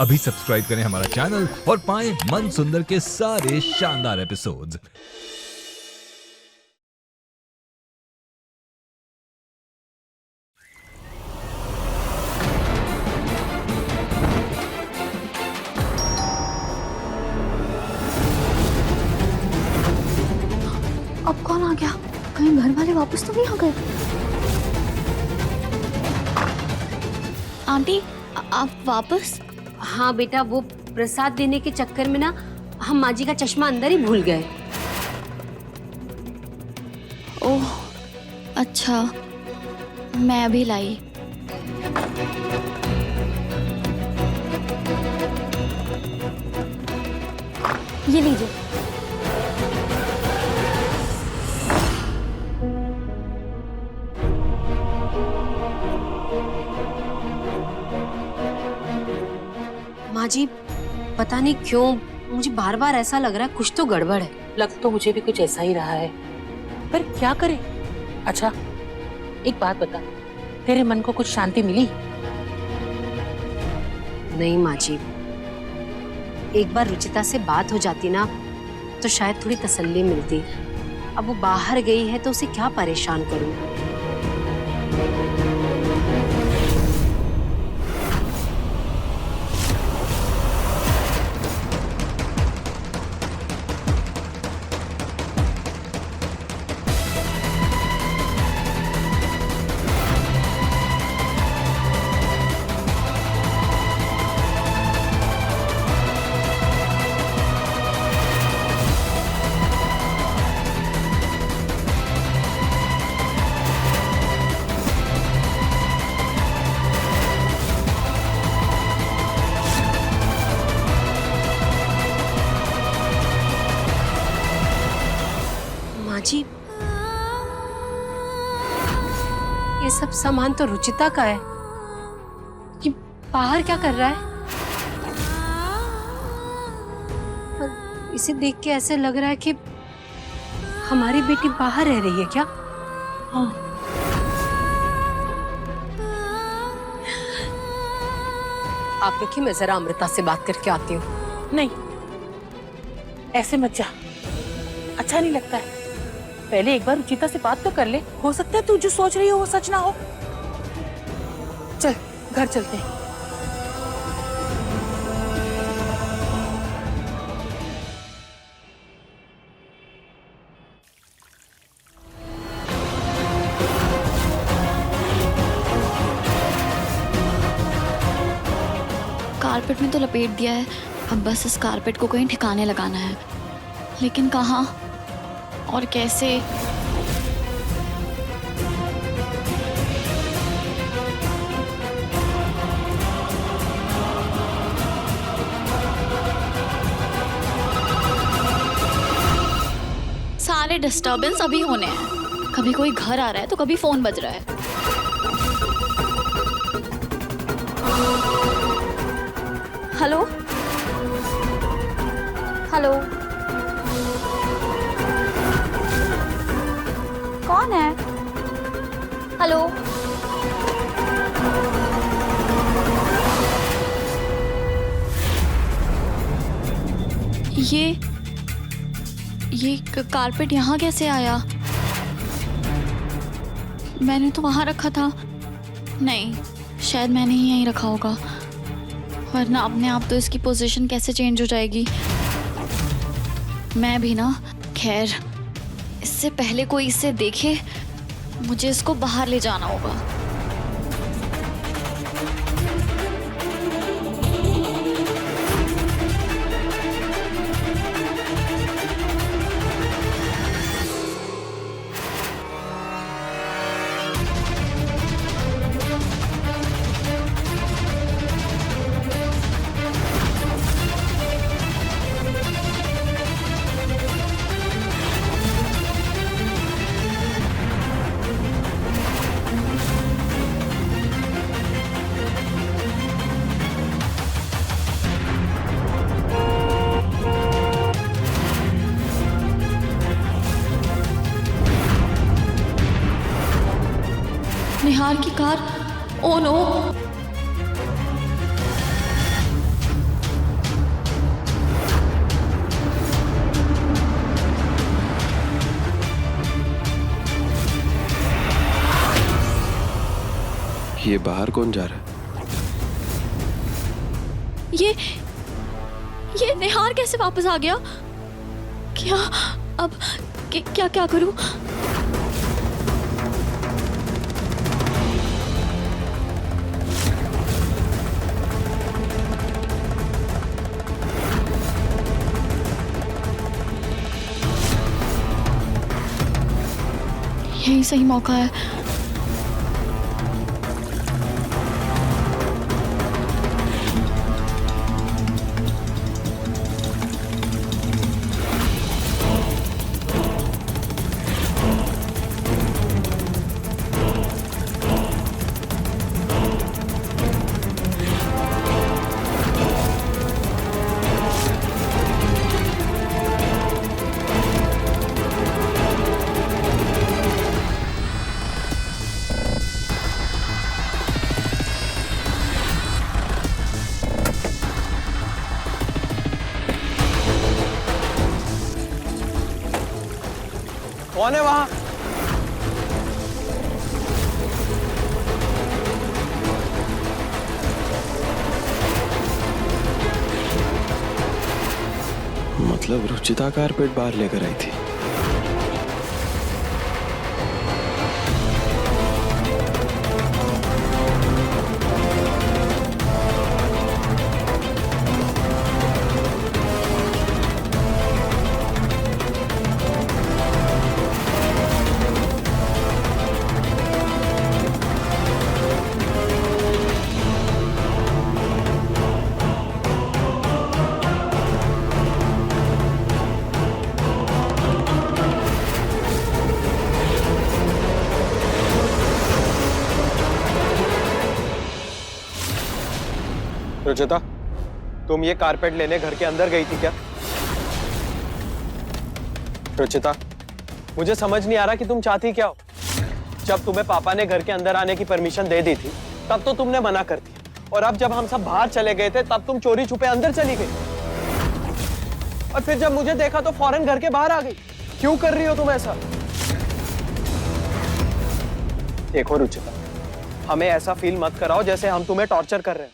अभी सब्सक्राइब करें हमारा चैनल और पाएं मन सुंदर के सारे शानदार एपिसोड्स। अब कौन आ गया? कहीं घर वाले वापस तो नहीं आ गए? आंटी, आप वापस? हाँ बेटा, वो प्रसाद देने के चक्कर में ना हम माँ जी का चश्मा अंदर ही भूल गए। ओह अच्छा, मैं अभी लाई। ये लीजिए। माँ जी, पता नहीं क्यों मुझे बार बार ऐसा लग रहा है कुछ तो गड़बड़ है। लग तो मुझे भी कुछ ऐसा ही रहा है, पर क्या करें। अच्छा एक बात बता, तेरे मन को कुछ शांति मिली? नहीं माँ जी, एक बार रुचिता से बात हो जाती ना तो शायद थोड़ी तसल्ली मिलती। अब वो बाहर गई है तो उसे क्या परेशान करूं। माँ जी, ये सब सामान तो रुचिता का है। ये बाहर क्या कर रहा है? और इसे देख के ऐसे लग रहा है कि हमारी बेटी बाहर रह रही है क्या? हाँ। आप रुकिए, मैं जरा अमृता से बात करके आती हूँ। नहीं, ऐसे मत जा, अच्छा नहीं लगता है। पहले एक बार रुचिता से बात तो कर ले, हो सकता है तू जो सोच रही हो वो सच ना हो। चल घर चलते हैं। कारपेट में तो लपेट दिया है, अब बस इस कारपेट को कहीं ठिकाने लगाना है, लेकिन कहाँ और कैसे? सारे डिस्टरबेंस अभी होने हैं, कभी कोई घर आ रहा है तो कभी फोन बज रहा है। हेलो हेलो, कौन है? हेलो, ये कारपेट यहाँ कैसे आया? मैंने तो वहां रखा था। नहीं, शायद मैंने ही यहीं रखा होगा, वरना अपने आप तो इसकी पोजीशन कैसे चेंज हो जाएगी। मैं भी ना, खैर इससे पहले कोई इसे देखे मुझे इसको बाहर ले जाना होगा। निहार की कार। ओ नो, ये बाहर कौन जा रहा है? ये निहार कैसे वापस आ गया? क्या अब क्या क्या करूं? यही सही मौका है। कौन है वहां? मतलब रुचिता कारपेट बाहर लेकर आई थी। रुचिता, तुम ये कारपेट लेने घर के अंदर गई थी क्या? रुचिता, मुझे समझ नहीं आ रहा कि तुम चाहती क्या हो। जब तुम्हें पापा ने घर के अंदर आने की परमिशन दे दी थी तब तो तुमने मना कर दिया, और अब जब हम सब बाहर चले गए थे तब तुम चोरी छुपे अंदर चली गई, और फिर जब मुझे देखा तो फौरन घर के बाहर आ गई। क्यों कर रही हो तुम ऐसा? देखो रुचिता, हमें ऐसा फील मत कराओ जैसे हम तुम्हें टॉर्चर कर रहे हैं।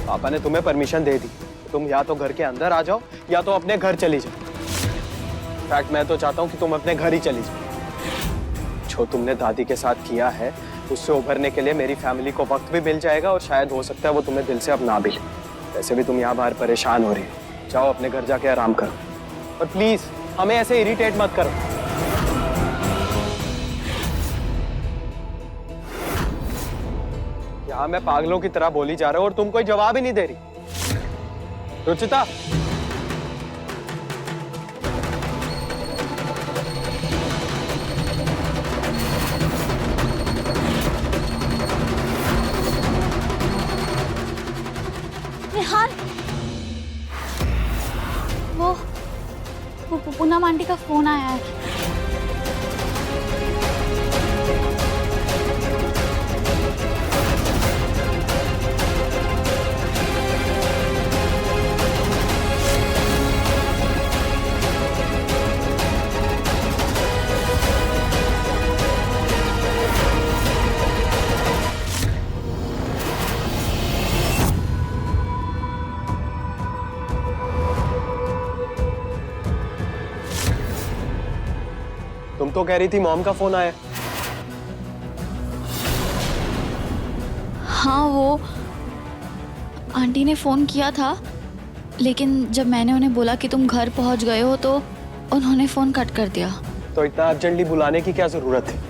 पापा ने तुम्हें परमिशन दे दी, तुम या तो घर के अंदर आ जाओ या तो अपने घर चली जाओ। इनफैक्ट मैं तो चाहता हूं कि तुम अपने घर ही चली जाओ। जो तुमने दादी के साथ किया है उससे उभरने के लिए मेरी फैमिली को वक्त भी मिल जाएगा, और शायद हो सकता है वो तुम्हें दिल से अपना भी ले। वैसे भी तुम यहाँ बाहर परेशान हो रही हो, जाओ अपने घर जाके आराम करो, और प्लीज हमें ऐसे इरिटेट मत करो। यहाँ मैं पागलों की तरह बोली जा रहा हूँ और तुम कोई जवाब ही नहीं दे रही। रुचिता, निहार, वो पूनम आंटी का फोन आया है। तुम तो कह रही थी मॉम का फोन आया। हाँ, वो आंटी ने फोन किया था, लेकिन जब मैंने उन्हें बोला कि तुम घर पहुंच गए हो तो उन्होंने फोन कट कर दिया। तो इतना अर्जेंटली बुलाने की क्या जरूरत है?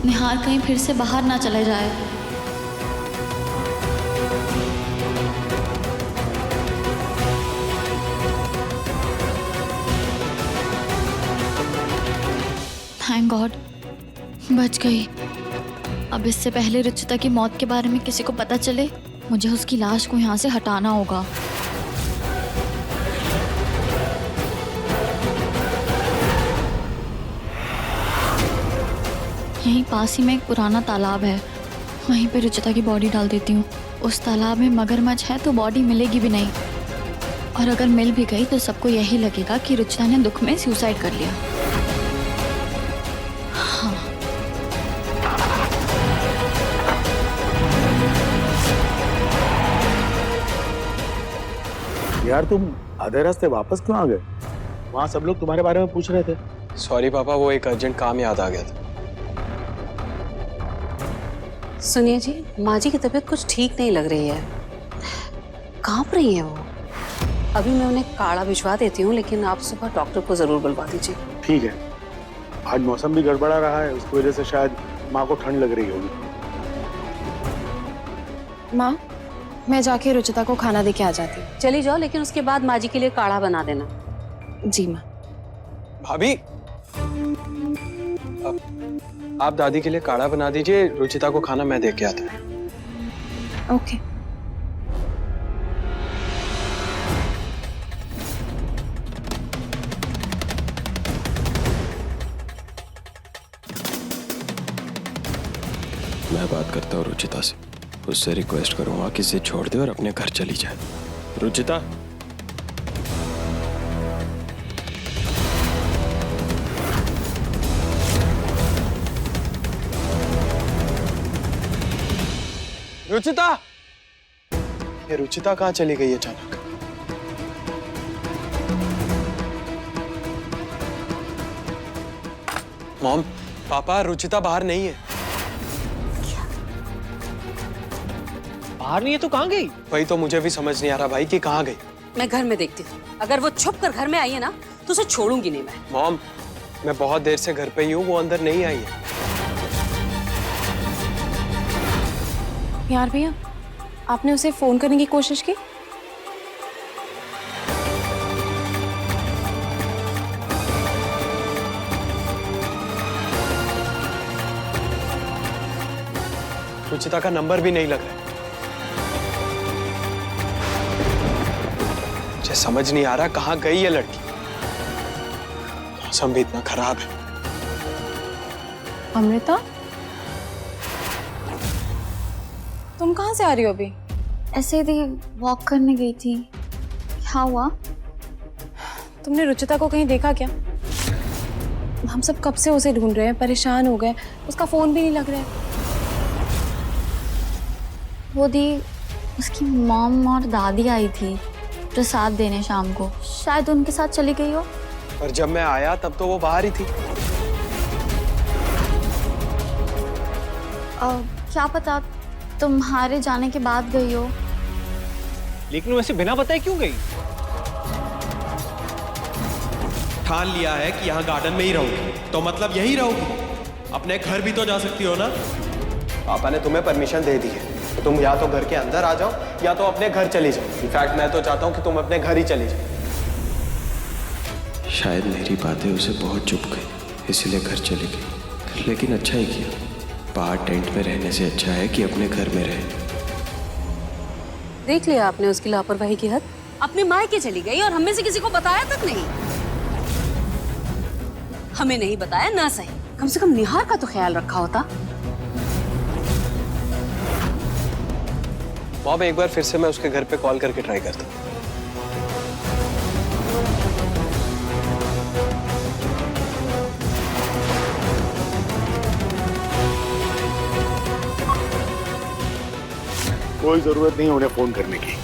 निहार कहीं फिर से बाहर ना चले जाए। थैंक गॉड, बच गई। अब इससे पहले रुचिता की मौत के बारे में किसी को पता चले, मुझे उसकी लाश को यहाँ से हटाना होगा। यहीं पास ही में एक पुराना तालाब है, वहीं पे रुचिता की बॉडी डाल देती हूँ। उस तालाब में मगरमच्छ है तो बॉडी मिलेगी भी नहीं, और अगर मिल भी गई तो सबको यही लगेगा कि रुचिता ने दुख में सुसाइड कर लिया। हाँ। यार तुम आधे रास्ते वापस क्यों आ गए? वहाँ सब लोग तुम्हारे बारे में पूछ रहे थे। सॉरी पापा, वो एक अर्जेंट काम याद आ गया था। सुनिए जी, माँ जी की तबीयत कुछ ठीक नहीं लग रही है, कांप रही है वो। अभी मैं उन्हें काढ़ा भिजवा देती हूँ, लेकिन आप सुबह डॉक्टर को जरूर बुलवा दीजिए। ठीक है, आज मौसम भी गड़बड़ा रहा है, उसकी वजह से शायद माँ को ठंड लग रही होगी। माँ, मैं जाके रुचिता को खाना दे के आ जाती हूँ। चली जाओ, लेकिन उसके बाद माँ जी के लिए काढ़ा बना देना। जी माँ। भाभी, आप दादी के लिए काढ़ा बना दीजिए, रुचिता को खाना मैं दे के आता हूँ। ओके। मैं बात करता हूँ रुचिता से, उससे रिक्वेस्ट करूंगा कि इसे छोड़ दे और अपने घर चली जाए। रुचिता, रुचिता, ये रुचिता कहाँ चली गई अचानक? मॉम, पापा, रुचिता बाहर नहीं है। बाहर नहीं है तो कहाँ गई? वही तो मुझे भी समझ नहीं आ रहा भाई कि कहाँ गई। मैं घर में देखती हूँ, अगर वो छुप कर घर में आई है ना तो उसे छोड़ूंगी नहीं मैं। मॉम, मैं बहुत देर से घर पे ही हूँ, वो अंदर नहीं आई है। यार भैया, आपने उसे फोन करने की कोशिश की? रुचिता का नंबर भी नहीं लग रहा है। मुझे समझ नहीं आ रहा कहाँ गई ये लड़की। मौसम भी इतना खराब है। अमृता, तुम कहाँ से आ रही हो अभी? ऐसे ही वॉक करने गई थी। क्या हुआ? तुमने रुचिता को कहीं देखा क्या? हम सब कब से उसे ढूंढ रहे हैं, परेशान हो गए, उसका फोन भी नहीं लग रहा है। वो दी, उसकी मॉम और दादी आई थी प्रसाद देने शाम को, शायद उनके साथ चली गई हो। पर जब मैं आया तब तो वो बाहर ही थी। क्या पता, तुम्हारे जाने के बाद गई हो। लेकिन वैसे बिना बताए क्यों गई? ठान लिया है कि यहाँ गार्डन में ही रहोगी, तो मतलब यही रहोगी। अपने घर भी तो जा सकती हो ना। पापा ने तुम्हें परमिशन दे दी है, तो तुम या तो घर के अंदर आ जाओ या तो अपने घर चली जाओ। इनफैक्ट मैं तो चाहता हूँ कि तुम अपने घर ही चली जाओ। शायद मेरी बातें उसे बहुत चुभ गई, इसीलिए घर चली गई। लेकिन अच्छा ही किया, बाहर टेंट में रहने से अच्छा है कि अपने घर में रहे। देख लिया आपने उसकी लापरवाही की हद। अपने मायके चली गई और हमें से किसी को बताया तक नहीं। हमें नहीं बताया ना सही, कम से कम निहार का तो ख्याल रखा होता। मॉम, एक बार फिर से मैं उसके घर पे कॉल करके ट्राई करता हूँ। कोई जरूरत नहीं उन्हें फोन करने की।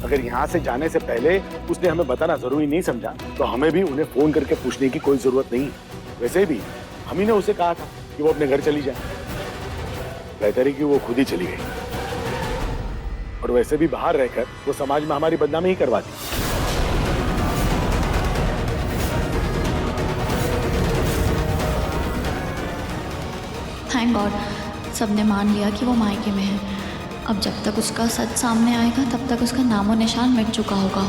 अगर यहाँ से जाने से पहले उसने हमें बताना जरूरी नहीं समझा, तो हमें भी उन्हें फोन करके पूछने की कोई जरूरत नहीं। वैसे भी हम ही ने उसे कहा था कि वो अपने घर चली जाए। बेहतर है कि वो खुद ही चली गई, और वैसे भी बाहर रहकर वो समाज में हमारी बदनामी ही करवाती। थैंक गॉड, सबने मान लिया कि वो मायके में है। अब जब तक उसका सच सामने आएगा तब तक उसका नामो निशान मिट चुका होगा।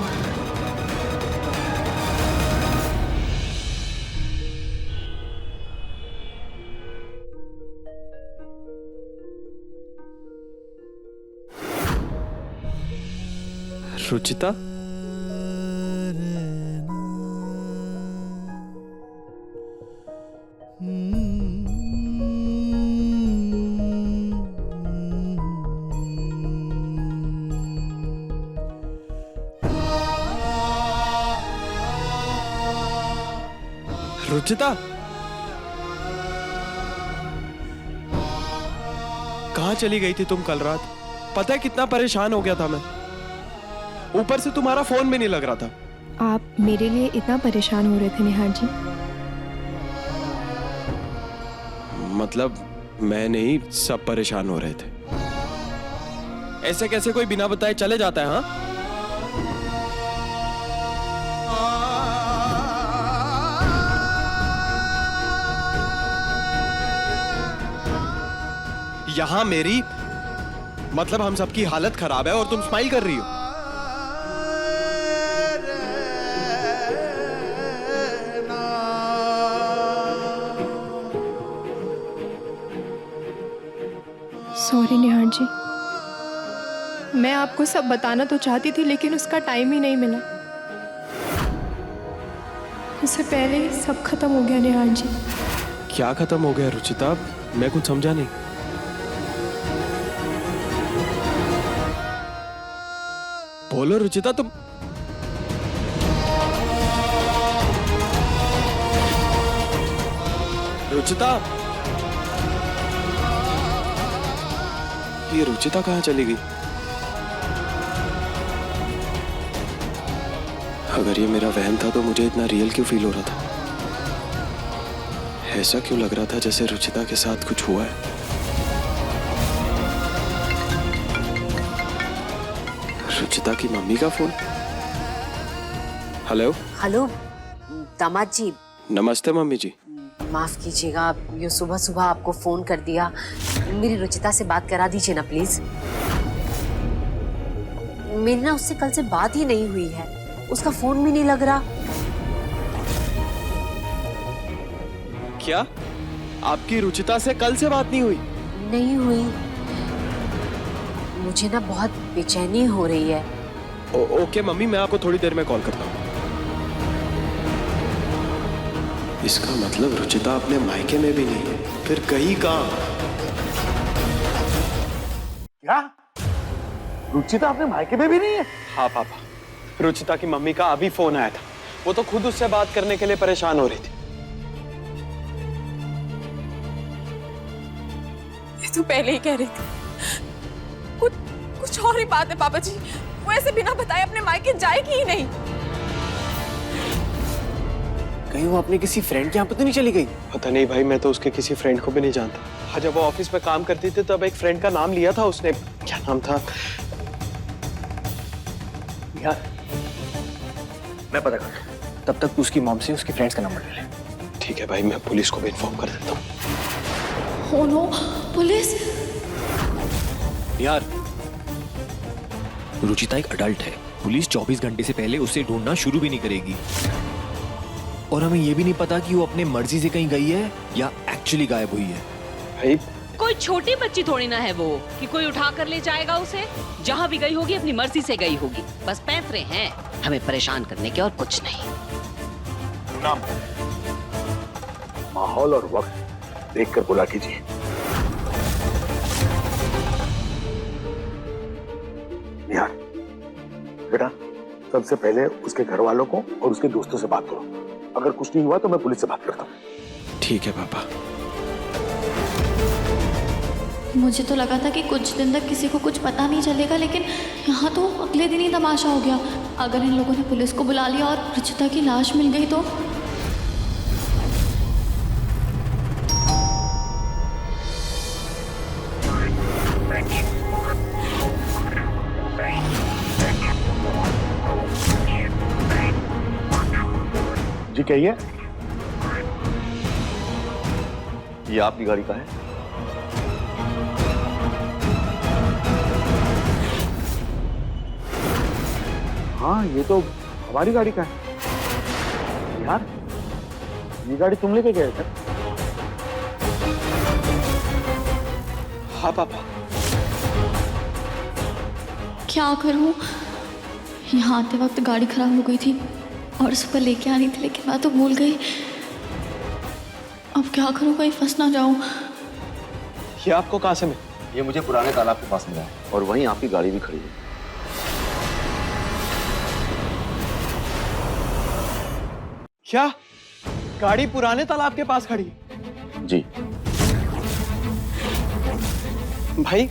रुचिता, रुचिता, कहाँ चली गई थी तुम कल रात? पता है कितना परेशान हो गया था मैं। ऊपर से तुम्हारा फोन भी नहीं लग रहा था। आप मेरे लिए इतना परेशान हो रहे थे निहार जी? मतलब मैं नहीं, सब परेशान हो रहे थे। ऐसे कैसे कोई बिना बताए चले जाता है? हाँ, यहां मेरी मतलब हम सबकी हालत खराब है और तुम स्माइल कर रही हो। सॉरी निहार जी, मैं आपको सब बताना तो चाहती थी लेकिन उसका टाइम ही नहीं मिला। उससे पहले ही सब खत्म हो गया निहार जी। क्या खत्म हो गया रुचिता? मैं कुछ समझा नहीं। बोलो रुचिता, तुम रुचिता, ये रुचिता कहाँ चली गई? अगर ये मेरा वहम था तो मुझे इतना रियल क्यों फील हो रहा था? ऐसा क्यों लग रहा था जैसे रुचिता के साथ कुछ हुआ है? रुचिता की मम्मी का फोन। हेलो। हेलो दामाद जी। नमस्ते मम्मी जी। माफ कीजिएगा, ये सुबह सुबह आपको फोन कर दिया। मेरी रुचिता से बात करा दीजिए ना प्लीज। मेरी ना उससे कल से बात ही नहीं हुई है, उसका फोन भी नहीं लग रहा। क्या आपकी रुचिता से कल से बात नहीं हुई? नहीं हुई। मुझे ना बहुत बेचैनी हो रही है। ओके मम्मी, मैं आपको थोड़ी देर में कॉल करता हूँ। इसका मतलब रुचिता अपने मायके में भी नहीं है, फिर कहीं कहाँ? क्या रुचिता अपने मायके में भी नहीं है? हाँ पापा, रुचिता की मम्मी का अभी फोन आया था। वो तो खुद उससे बात करने के लिए परेशान हो रही थी। ये तो पहले ही कह रही थी। कुछ और ही बात है पापा जी, वो ऐसे बिना बताए अपने मायके जाएगी ही नहीं। कहीं वो अपने किसी फ्रेंड के यहाँ पे तो नहीं चली गई? पता नहीं भाई, मैं तो उसके किसी फ्रेंड को भी नहीं जानता। हाँ, जब वो ऑफिस में काम करती थी तब एक फ्रेंड का नाम लिया था उसने। क्या नाम था यार? मैं पता करता हूँ, तब तक उसकी मॉम से उसकी फ्रेंड्स का नंबर ले ले। ठीक है भाई, मैं पुलिस को भी इन्फॉर्म कर देता हूँ। Oh no, police! यार, रुचिता एक अडल्ट है। पुलिस 24 घंटे से पहले उसे ढूंढना शुरू भी नहीं करेगी। और हमें यह भी नहीं पता कि वो अपने मर्जी से कहीं गई है या एक्चुअली गायब हुई है। भाई कोई छोटी बच्ची थोड़ी ना है वो कि कोई उठा कर ले जाएगा उसे। जहाँ भी गई होगी अपनी मर्जी से गई होगी। बस पैंतरे हैं हमें परेशान करने के और कुछ नहीं। नाम, माहौल और वक्त देखकर बुला कीजिए। निहार बेटा, सबसे पहले उसके घर वालों को और उसके दोस्तों से बात करो। अगर कुछ नहीं हुआ तो मैं पुलिस से बात करता हूँ। ठीक है पापा। मुझे तो लगा था कि कुछ दिन तक किसी को कुछ पता नहीं चलेगा, लेकिन यहाँ तो अगले दिन ही तमाशा हो गया। अगर इन लोगों ने पुलिस को बुला लिया और रुचिता की लाश मिल गई तो? जी कहिए। ये आपकी गाड़ी का है? हाँ, ये तो हमारी गाड़ी का है। यार, ये गाड़ी तुम लेके गए थे? हाँ पापा। क्या करूं? यहाँ आते वक्त गाड़ी खराब हो गई थी और सुबह लेके आनी थी, लेकिन मैं तो भूल गई। अब क्या करूं, कहीं फंस ना जाऊं। ये आपको कहाँ से मिला? ये मुझे पुराने तालाब के पास मिला है और वहीं आपकी गाड़ी भी खड़ी है। क्या गाड़ी पुराने तालाब के पास खड़ी है। जी भाई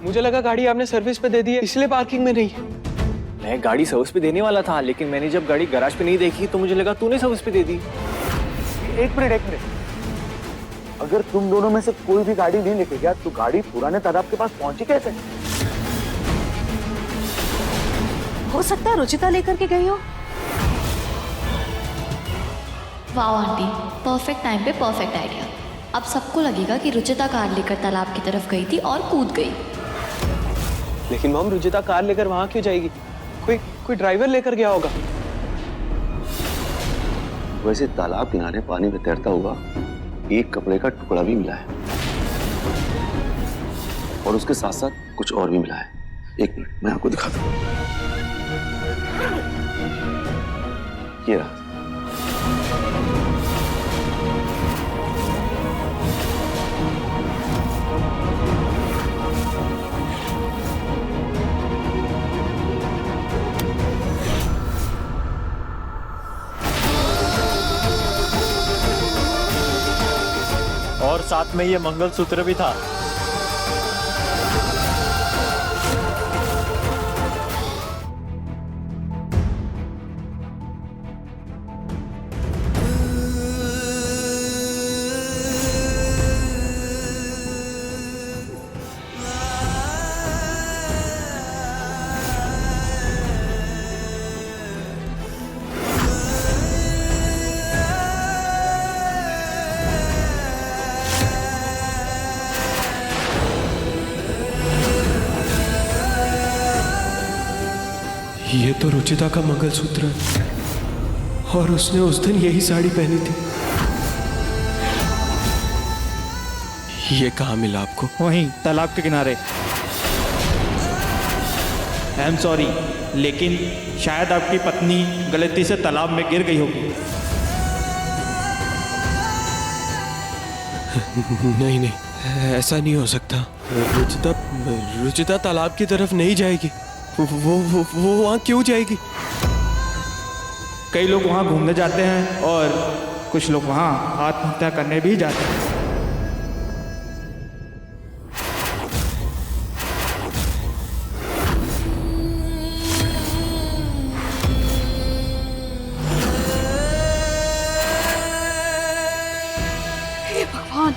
मुझे लगा गाड़ी आपने सर्विस पे दे दी है इसलिए पार्किंग में नहीं है। मैं गाड़ी सर्विस पे देने वाला था, लेकिन मैंने जब गाड़ी गैराज पे नहीं देखी तो मुझे लगा तूने सर्विस पे दे दी। एक मिनट, अगर तुम दोनों में से कोई भी गाड़ी नहीं लेके गया तो गाड़ी पुराने तालाब के पास पहुंची कैसे? हो सकता है रुचिता लेकर के गई हो। वाह आंटी, परफेक्ट टाइम पे परफेक्ट आइडिया। अब सबको लगेगा कि रुचिता कार लेकर तालाब की तरफ गई थी और कूद गई। लेकिन मॉम रुचिता कार लेकर वहां क्यों जाएगी? कोई ड्राइवर लेकर गया होगा। वैसे तालाब किनारे पानी में तैरता हुआ एक कपड़े का टुकड़ा भी मिला है और उसके साथ साथ कुछ और भी मिला है। एक मिनट मैं आपको दिखाता हूं। ये रहा। और साथ में ये मंगलसूत्र भी था। ये तो रुचिता का मंगलसूत्र है और उसने उस दिन यही साड़ी पहनी थी। ये कहाँ मिला आपको? वहीं तालाब के किनारे। आई एम सॉरी, लेकिन शायद आपकी पत्नी गलती से तालाब में गिर गई होगी। नहीं नहीं, ऐसा नहीं हो सकता। रुचिता तालाब की तरफ नहीं जाएगी। वो वहाँ क्यों जाएगी? कई लोग वहाँ घूमने जाते हैं और कुछ लोग वहाँ आत्महत्या करने भी जाते हैं। हे भगवान,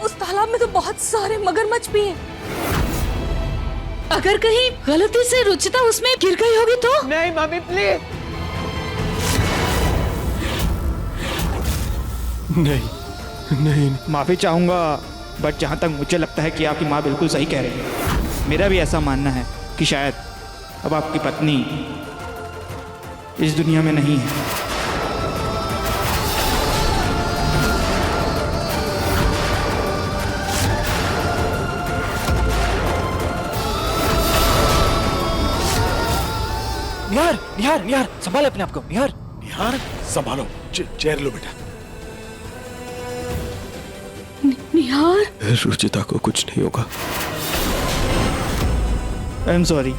उस तालाब में तो बहुत सारे मगरमच्छ भी हैं। अगर कहीं गलती से रुचिता उसमें गिर गई होगी तो? नहीं मम्मी प्लीज। नहीं। माफी चाहूंगा, बट जहां तक मुझे लगता है कि आपकी माँ बिल्कुल सही कह रही है। मेरा भी ऐसा मानना है कि शायद अब आपकी पत्नी इस दुनिया में नहीं है। निहार संभाल अपने आप को। निहार संभालो, चेयर लो बेटा। निहार, रुचिता को कुछ नहीं होगा। I am sorry.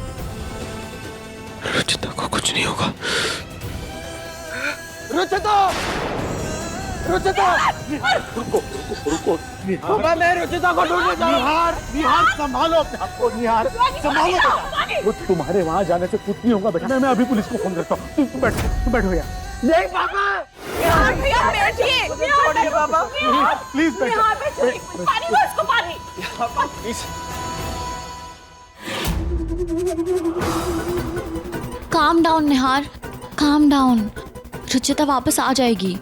रुचिता को कुछ नहीं होगा। रुचिता रुको। पापा मैं रुचिता को ढूंढने जा रहा हूं। निहार संभालो अपने आप को। निहार संभालो बेटा। वो तुम्हारे वहां जाने से कुछ नहीं होगा बेटा। मैं अभी पुलिस को फोन करता हूँ। तुम बैठो भैया। नहीं पापा, भैया बैठिए। छोड़िए पापा प्लीज बैठो। पानी दो इसको, पानी। पापा please. Calm down Nihar, calm down. Ruchita वापस आ जाएगी।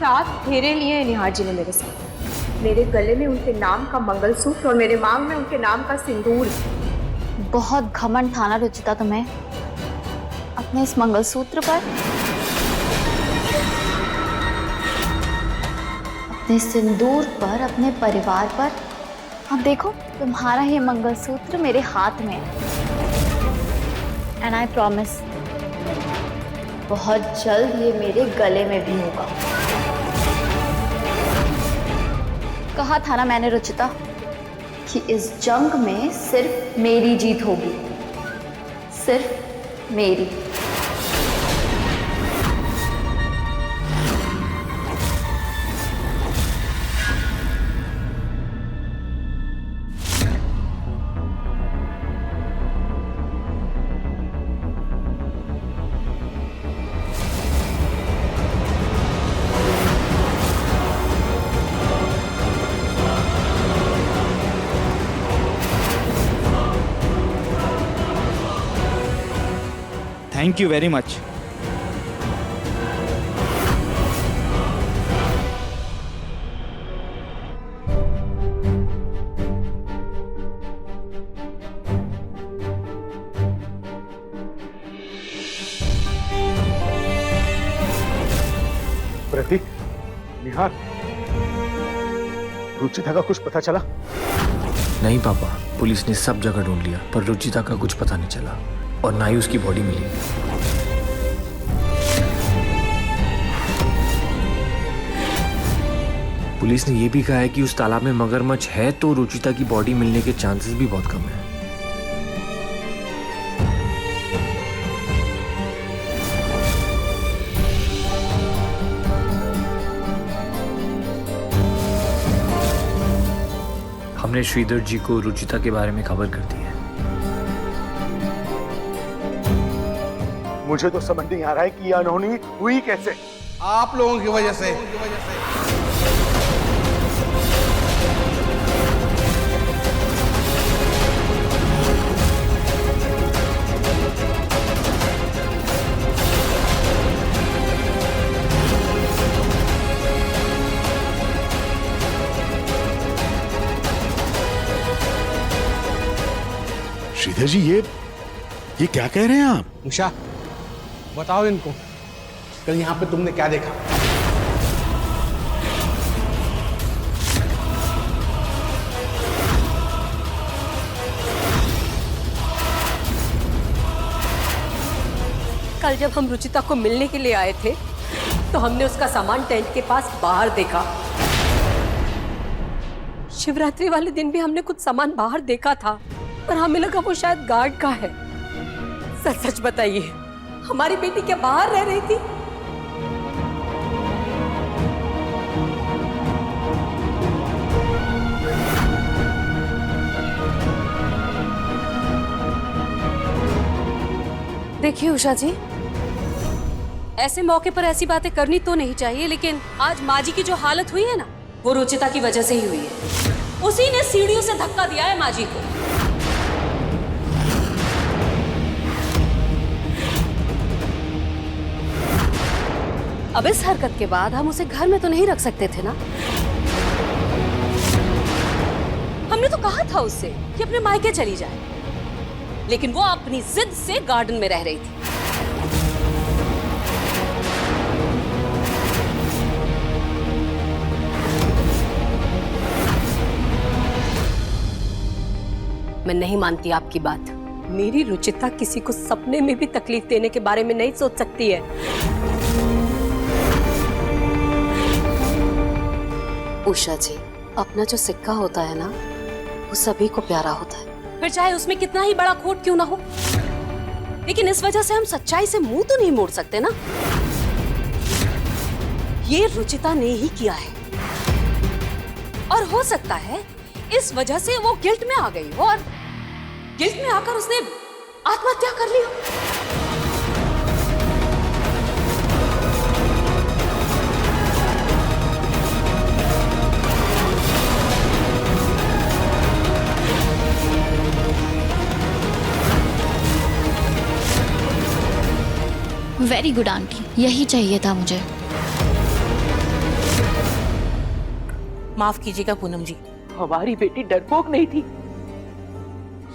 साथ फेरे लिए हैं निहार जी ने मेरे साथ। मेरे गले में उनके नाम का मंगलसूत्र और मेरे मांग में उनके नाम का सिंदूर। बहुत घमंड था ना रुचिता तुम्हें। अब अपने इस मंगलसूत्र पर, अपने सिंदूर पर, अपने परिवार पर। अब देखो, तुम्हारा ये मंगलसूत्र मेरे हाथ में है। एंड आई प्रॉमिस, बहुत जल्द ये मेरे गले में भी होगा। कहा था ना मैंने रुचिता कि इस जंग में सिर्फ मेरी जीत होगी, सिर्फ मेरी। Thank you very much. Pratik, Nihar, Ruchita का कुछ पता चला? नहीं पापा, पुलिस ने सब जगह ढूंढ लिया पर रुचिता का कुछ पता नहीं चला और ना ही उसकी बॉडी मिली। पुलिस ने यह भी कहा है कि उस तालाब में मगरमच्छ है तो रुचिता की बॉडी मिलने के चांसेस भी बहुत कम है। हमने श्रीधर जी को रुचिता के बारे में खबर कर दी है। मुझे तो समझ नहीं आ रहा है कि यह अनहोनी हुई कैसे। आप लोगों की वजह से। श्रीधर जी, ये क्या कह रहे हैं आप? उषा, बताओ इनको, कल यहाँ पे तुमने क्या देखा? कल जब हम रुचिता को मिलने के लिए आए थे तो हमने उसका सामान टेंट के पास बाहर देखा। शिवरात्रि वाले दिन भी हमने कुछ सामान बाहर देखा था पर हमें लगा वो शायद गार्ड का है। सच सच बताइए, हमारी बेटी क्या बाहर रह रही थी? देखिए उषा जी, ऐसे मौके पर ऐसी बातें करनी तो नहीं चाहिए, लेकिन आज माँ जी की जो हालत हुई है ना, वो रुचिता की वजह से ही हुई है। उसी ने सीढ़ियों से धक्का दिया है माँ जी को। अब इस हरकत के बाद हम उसे घर में तो नहीं रख सकते थे ना। हमने तो कहा था उससे कि अपने मायके चली जाए, लेकिन वो अपनी जिद से गार्डन में रह रही थी। मैं नहीं मानती आपकी बात। मेरी रुचिता किसी को सपने में भी तकलीफ देने के बारे में नहीं सोच सकती है। उषा जी, अपना जो सिक्का होता है ना, वो सभी को प्यारा होता है, फिर चाहे उसमें कितना ही बड़ा खोट क्यों ना हो। लेकिन इस वजह से हम सच्चाई से मुंह तो नहीं मोड़ सकते ना। ये रुचिता ने ही किया है और हो सकता है इस वजह से वो गिल्ट में आ गई हो और गिल्ट में आकर उसने आत्महत्या कर ली हो। वेरी गुड आंटी, यही चाहिए था मुझे। माफ कीजिएगा पूनम जी, हमारी बेटी डरपोक नहीं थी,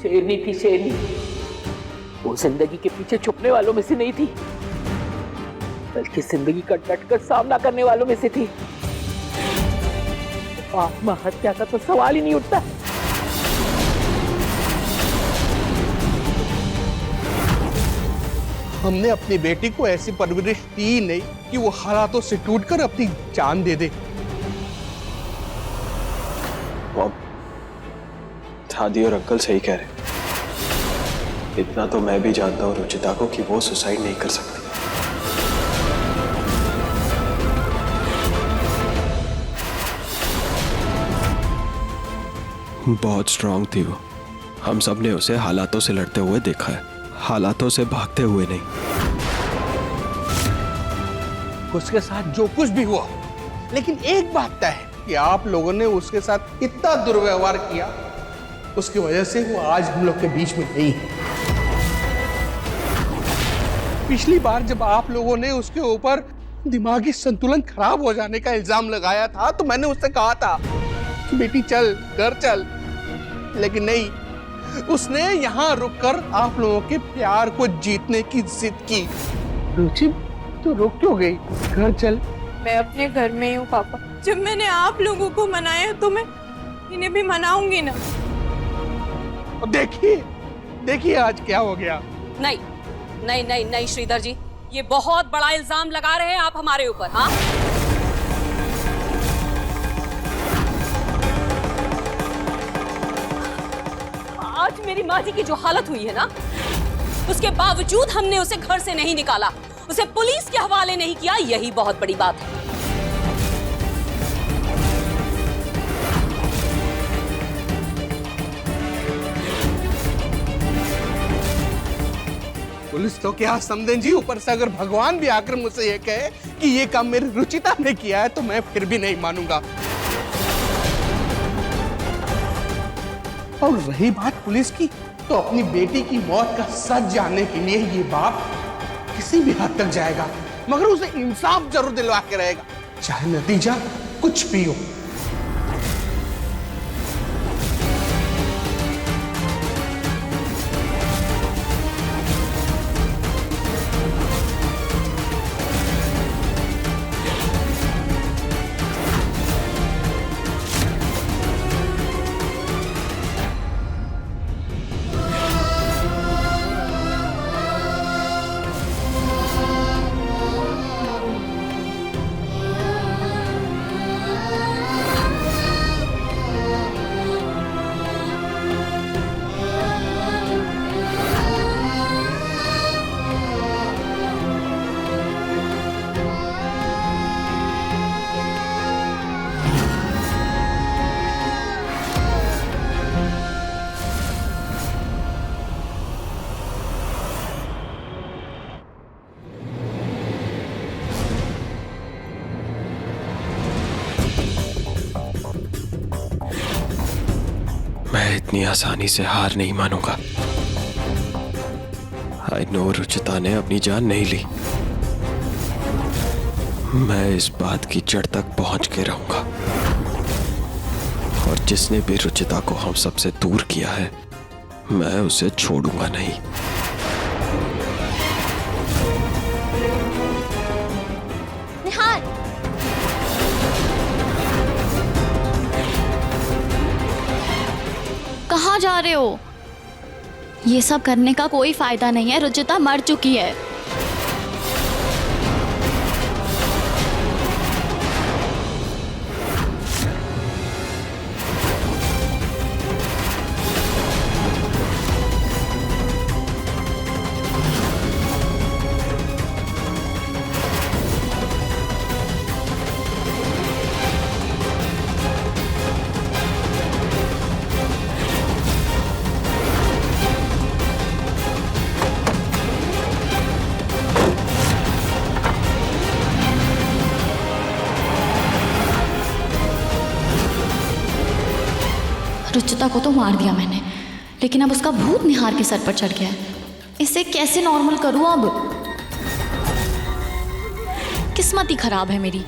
शेरनी थी, शेरनी। वो जिंदगी के पीछे छुपने वालों में से नहीं थी, बल्कि जिंदगी का डटकर सामना करने वालों में से थी। आत्महत्या का तो सवाल ही नहीं उठता। हमने अपनी बेटी को ऐसी परवरिश दी नहीं कि वो हालातों से टूटकर अपनी जान दे दे। दादी और अंकल सही कह रहे। इतना तो मैं भी जानता हूँ रुचिता को कि वो सुसाइड नहीं कर सकती। बहुत स्ट्रांग थी वो। हम सब ने उसे हालातों से लड़ते हुए देखा है, हालातों से भागते हुए नहीं। उसके साथ जो कुछ भी हुआ, लेकिन एक बात तय है कि आप लोगों ने उसके साथ इतना दुर्व्यवहार किया, उसकी वजह से वो आज हम लोग के बीच में नहीं है। पिछली बार जब आप लोगों ने उसके ऊपर दिमागी संतुलन खराब हो जाने का इल्जाम लगाया था, तो मैंने उससे कहा था कि बेटी चल, घर चल, लेकिन नहीं, उसने यहाँ रुककर आप लोगों के प्यार को जीतने की जिद की। रुचि, तो रुक क्यों गई? घर चल। मैं अपने घर में ही हूँ पापा। जब मैंने आप लोगों को मनाया तो मैं इन्हें भी मनाऊंगी ना। देखिए, देखिए आज क्या हो गया। नहीं नहीं नहीं नहीं श्रीधर जी, ये बहुत बड़ा इल्जाम लगा रहे हैं आप हमारे ऊपर। हाँ, आज मेरी माँ जी की जो हालत हुई है ना, उसके बावजूद हमने उसे घर से नहीं निकाला, उसे पुलिस के हवाले नहीं किया, यही बहुत बड़ी बात है। पुलिस तो क्या समझें जी, ऊपर से अगर भगवान भी आकर मुझसे ये कहे कि ये काम मेरी रुचिता ने किया है, तो मैं फिर भी नहीं मानूंगा। और रही बात पुलिस की, तो अपनी बेटी की मौत का सच जानने के लिए ये बाप किसी भी हद तक जाएगा, मगर उसे इंसाफ जरूर दिलवा के रहेगा, चाहे नतीजा कुछ भी हो। मैं इतनी आसानी से हार नहीं मानूंगा। आई नो रुचिता ने अपनी जान नहीं ली। मैं इस बात की जड़ तक पहुंच के रहूंगा, और जिसने भी रुचिता को हम सबसे दूर किया है, मैं उसे छोड़ूंगा नहीं। निहार, कहाँ जा रहे हो? ये सब करने का कोई फायदा नहीं है, रुचिता मर चुकी है। रुचिता को तो मार दिया मैंने, लेकिन अब उसका भूत निहार के सर पर चढ़ गया है। इसे कैसे नॉर्मल करूं अब? किस्मत ही खराब है मेरी।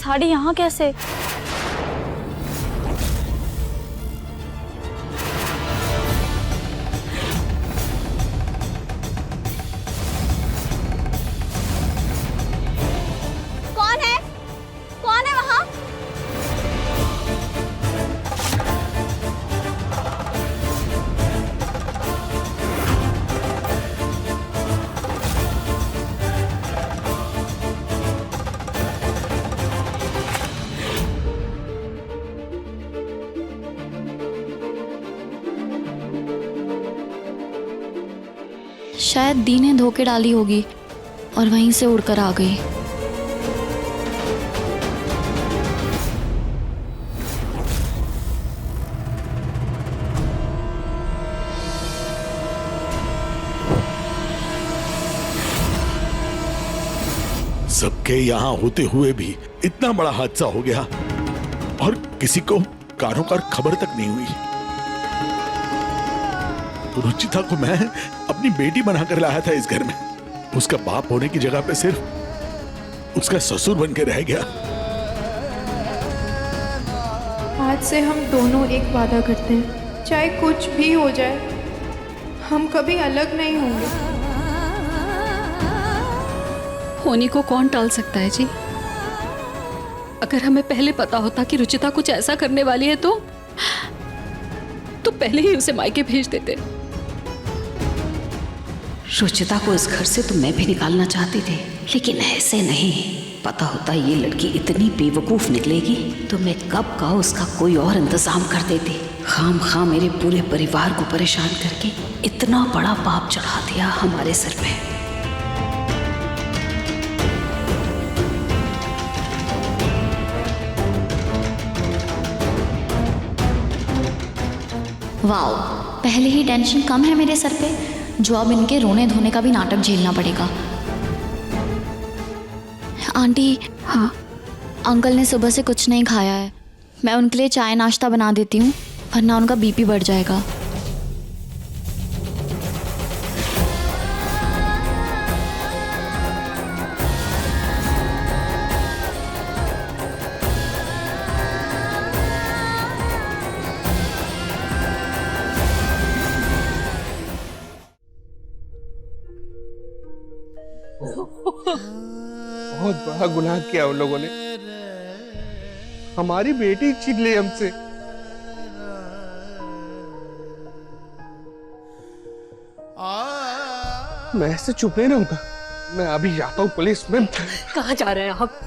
साड़ी यहाँ कैसे? कौन है? कौन है वहाँ? शायद दी ने धोखे डाली होगी और वहीं से उड़कर आ गई। सबके यहाँ होते हुए भी इतना बड़ा हादसा हो गया और किसी को कारोबार खबर तक नहीं हुई। रुचिता को मैं अपनी बेटी बनाकर लाया था इस घर में। उसका बाप होने की जगह पे सिर्फ उसका ससुर बन के रह गया। आज से हम दोनों एक वादा करते हैं, चाहे कुछ भी हो जाए हम कभी अलग नहीं होंगे। होनी को कौन टाल सकता है जी? अगर हमें पहले पता होता कि रुचिता कुछ ऐसा करने वाली है तो पहले ही उसे मायके भेज देते। रुचिता को इस घर से तो मैं भी निकालना चाहती थी, लेकिन ऐसे नहीं। पता होता ये लड़की इतनी बेवकूफ निकलेगी तो मैं कब का उसका कोई और इंतजाम कर देती। खाम मेरे पूरे परिवार को परेशान करके इतना बड़ा पाप चढ़ा दिया हमारे सर पे। वाओ, पहले ही टेंशन कम है मेरे सर पे, जो अब इनके रोने धोने का भी नाटक झेलना पड़ेगा। आंटी, हाँ, अंकल ने सुबह से कुछ नहीं खाया है। मैं उनके लिए चाय नाश्ता बना देती हूँ, वरना उनका बीपी बढ़ जाएगा। बहुत बड़ा गुनाह किया उन लोगों ने। हमारी बेटी छीन ली हमसे। मैं ऐसे चुप नहीं रहूंगा। मैं अभी जाता हूँ पुलिस में। कहाँ जा रहे हैं आप?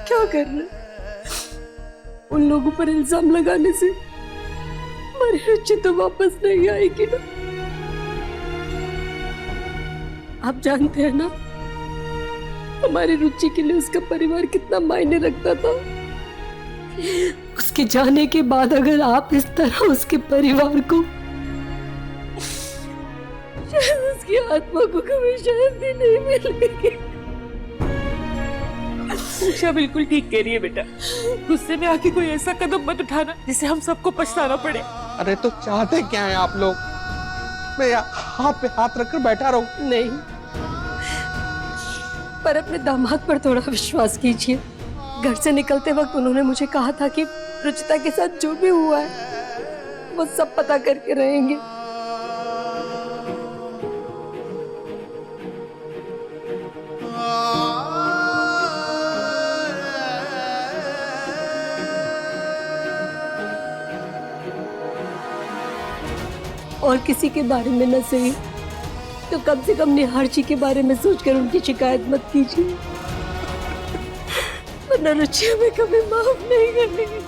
क्या कर रहे हैं? उन लोगों पर इल्जाम लगाने से हमारी रुचि तो वापस नहीं आएगी ना। आप जानते हैं ना हमारी रुचि के लिए उसका परिवार कितना मायने रखता था। उसके जाने के बाद अगर आप इस तरह उसके परिवार को, शायद उसकी आत्मा को कभी शांति नहीं मिलेगी। उषा बिल्कुल ठीक कह रही है बेटा। गुस्से में आके कोई ऐसा कदम मत उठाना जिससे हम सबको पछताना पड़े। अरे तो चाहते क्या है आप लोग? मैं हाथ पे हाथ रखकर बैठा रहूं? नहीं, पर अपने दामाद पर थोड़ा विश्वास कीजिए। घर से निकलते वक्त उन्होंने मुझे कहा था कि रुचिता के साथ जो भी हुआ है वो सब पता करके रहेंगे। और किसी के बारे में न सही तो कम से कम निहार जी के बारे में सोचकर उनकी शिकायत मत कीजिए, वरना रुचि हमें कभी माफ नहीं करेगी।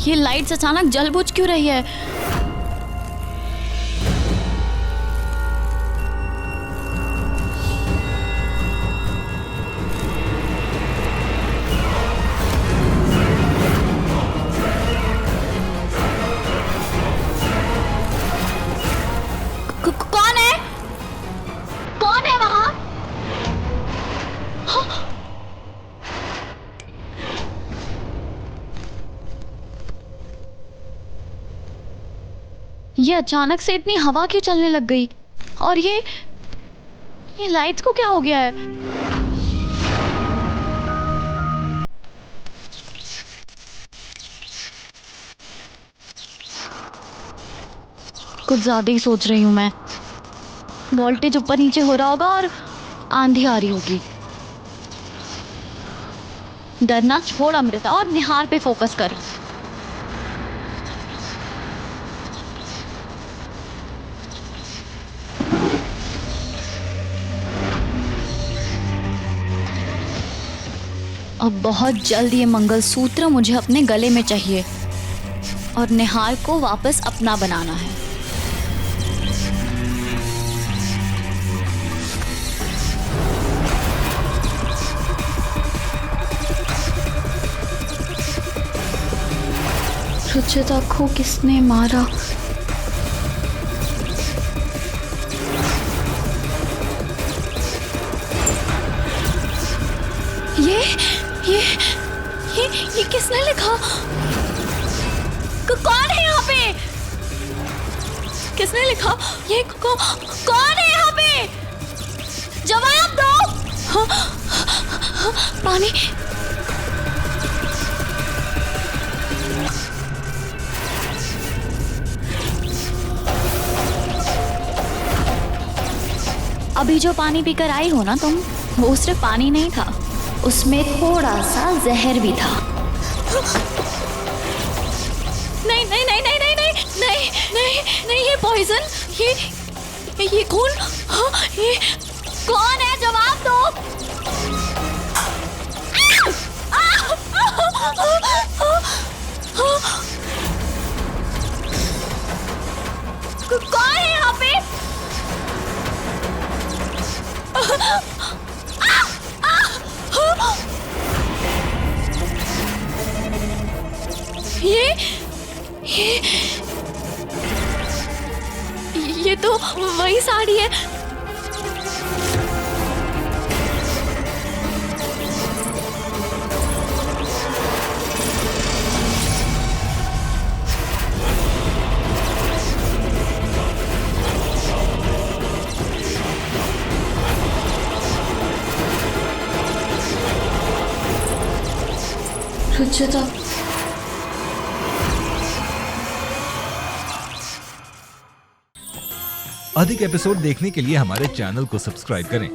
ये लाइट्स अचानक जल बुझ क्यों रही है? ये अचानक से इतनी हवा क्यों चलने लग गई? और ये लाइट्स को क्या हो गया है? कुछ ज्यादा ही सोच रही हूँ मैं। वोल्टेज ऊपर नीचे हो रहा होगा और आंधी आ रही होगी। डरना छोड़ अमृता और निहार पे फोकस कर। अब बहुत जल्द ये मंगलसूत्र मुझे अपने गले में चाहिए और निहार को वापस अपना बनाना है। रुचिता को किसने मारा? ये किसने लिखा? कौन है यहाँ पे? किसने लिखा? ये कौन है यहाँ पे? जवाब दो। पानी। अभी जो पानी पीकर आई हो ना तुम, वो सिर्फ पानी नहीं था, उसमें थोड़ा सा जहर भी था। नहीं नहीं नहीं नहीं नहीं नहीं नहीं नहीं नहीं, ये पॉइजन। ये कौन? हाँ, ये कौन है? जवाब दो। कौन है यहाँ पे? ये तो वही साड़ी है। रुचिता, अधिक एपिसोड देखने के लिए हमारे चैनल को सब्सक्राइब करें